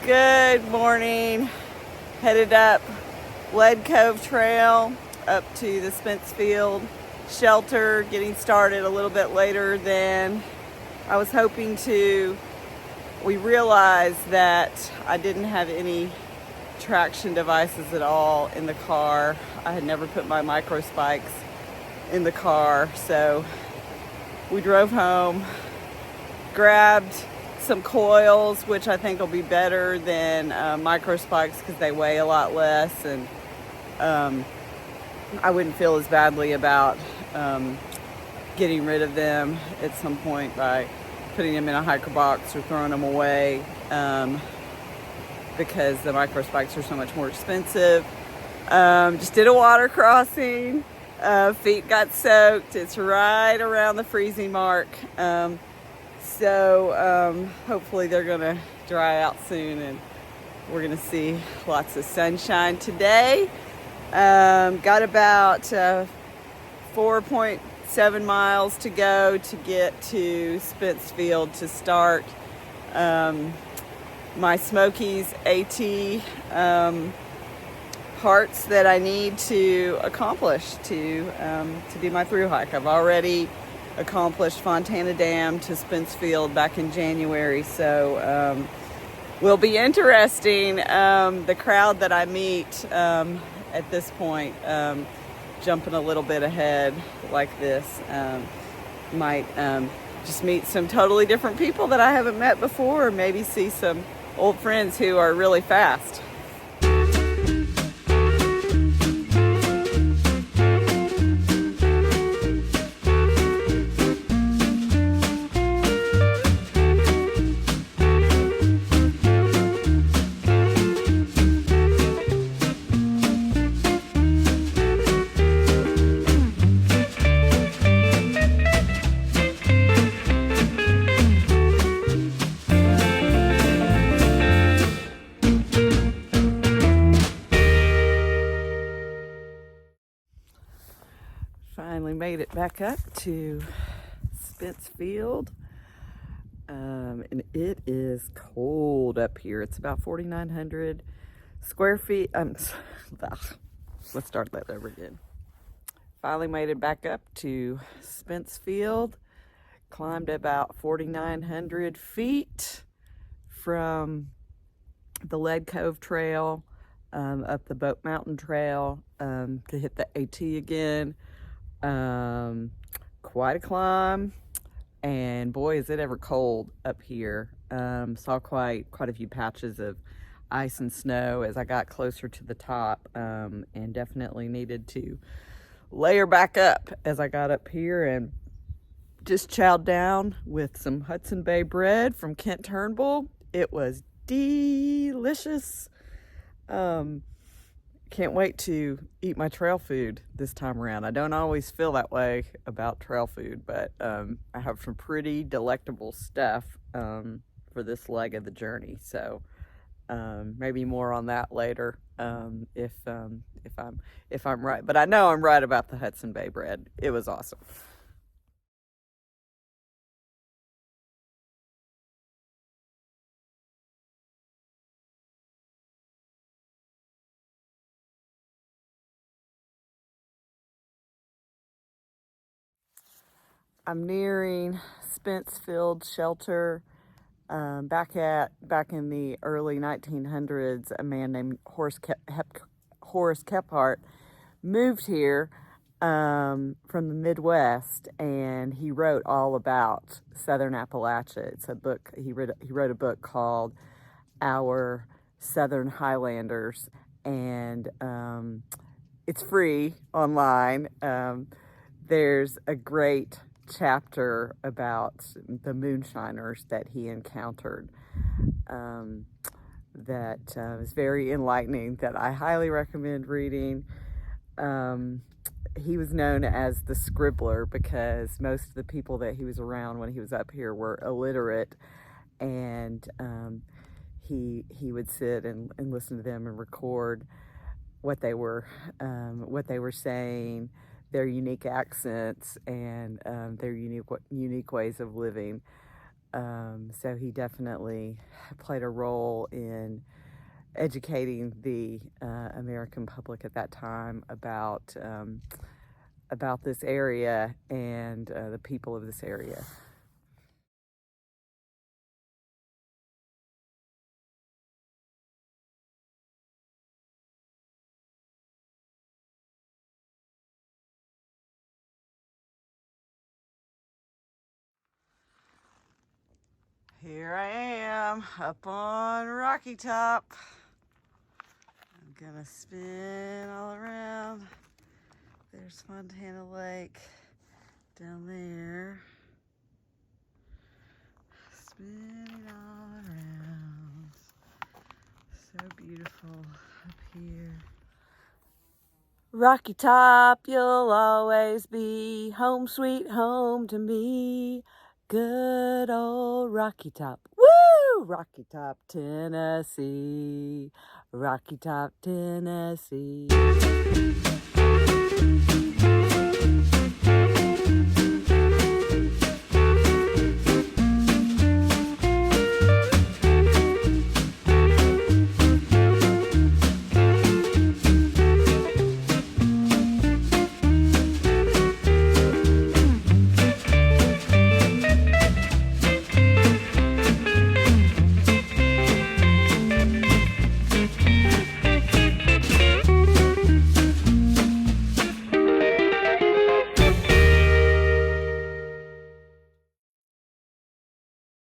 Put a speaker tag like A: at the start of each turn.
A: Good morning. Headed up Lead Cove Trail up to the Spence Field shelter, getting started a little bit later than I was hoping to. We realized that I didn't have any traction devices at all in the car. I had never put my micro spikes in the car, so we drove home, grabbed some coils, which I think will be better than micro spikes because they weigh a lot less, and I wouldn't feel as badly about getting rid of them at some point by putting them in a hiker box or throwing them away, because the micro spikes are so much more expensive. Just did a water crossing. Feet got soaked. It's right around the freezing mark. So hopefully they're gonna dry out soon and we're gonna see lots of sunshine today. Got about 4.7 miles to go to get to Spence Field to start my Smokies AT parts that I need to accomplish to do my through hike. I've already accomplished Fontana Dam to Spence Field back in January, so will be interesting. The crowd that I meet at this point, jumping a little bit ahead like this, might just meet some totally different people that I haven't met before, or maybe see some old friends who are really fast. Finally made it back up to Spence Field, and it is cold up here. It's about 4,900 square feet. Let's start that over again. Finally made it back up to Spence Field. Climbed about 4,900 feet from the Lead Cove Trail up the Boat Mountain Trail to hit the AT again. Quite a climb, and boy, is it ever cold up here. Saw quite a few patches of ice and snow as I got closer to the top, and definitely needed to layer back up as I got up here, and just chowed down with some Hudson Bay bread from Kent Turnbull. It was delicious. Can't wait to eat my trail food this time around. I don't always feel that way about trail food, but I have some pretty delectable stuff for this leg of the journey. So maybe more on that later, if I'm right. But I know I'm right about the Hudson Bay bread. It was awesome. I'm nearing Spence Field Shelter. Back in the early 1900s, a man named Horace Kephart moved here from the Midwest, and he wrote all about Southern Appalachia. It's a book. He wrote a book called Our Southern Highlanders, and it's free online. There's a great chapter about the moonshiners that he encountered, that was very enlightening, that I highly recommend reading. He was known as the scribbler because most of the people that he was around when he was up here were illiterate, and he would sit and listen to them and record what they were saying, their unique accents, and their unique ways of living. So he definitely played a role in educating the American public at that time about this area and the people of this area. Here I am up on Rocky Top. I'm gonna spin all around. There's Montana Lake down there. Spinning all around. So beautiful up here. Rocky Top, you'll always be home sweet home to me. Good old Rocky Top. Woo! Rocky Top, Tennessee. Rocky Top, Tennessee.